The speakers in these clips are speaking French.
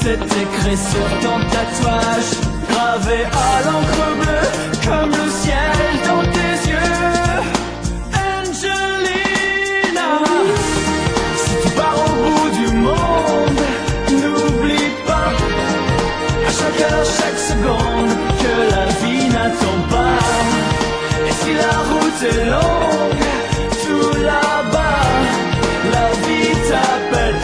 c'est écrit sur ton tatouage, gravé à l'encre bleue comme le ciel dans tes yeux. Angelina, si tu pars au bout du monde, n'oublie pas à chaque heure, chaque seconde que la vie n'attend pas. Et si la route est longue, tout là-bas, la vie t'appelle.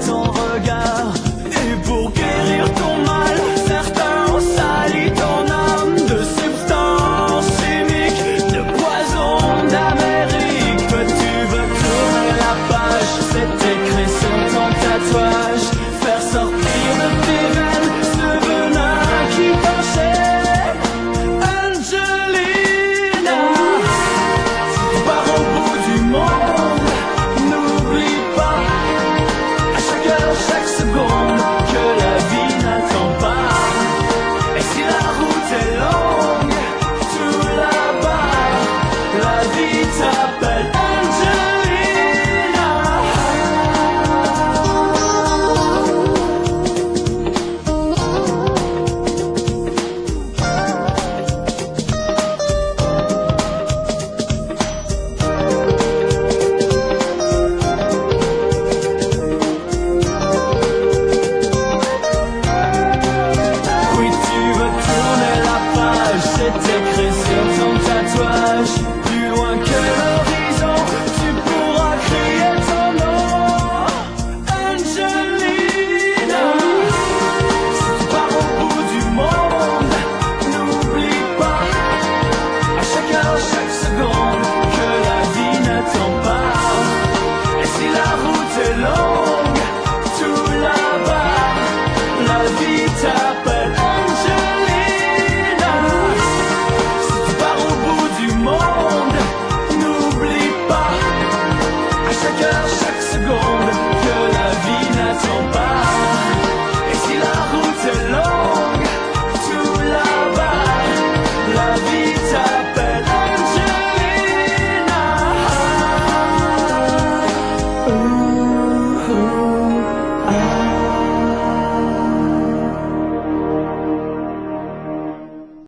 Ton regard, et pour guérir ton mal, certains ont sali ton âme de substances chimiques, de poison d'Amérique. Que tu veux tourner la page, c'est écrit sur ton tatouage, faire sortir de tes veines ce venin qui t'enchaîne. Angelina, si tu pars au bout du monde, n'oublie pas chaque seconde que la vie n'attend pas. Et si la route est longue, tout là-bas, la vie t'appelle. C'est écrit sur ton tatouage, plus loin que l'horizon, tu pourras crier ton nom. Angelina, si tu pars au bout du monde, n'oublie pas à chaque heure, chaque seconde que la vie n'attend pas. Et si la route est longue, tout là-bas, la vie t'appelle.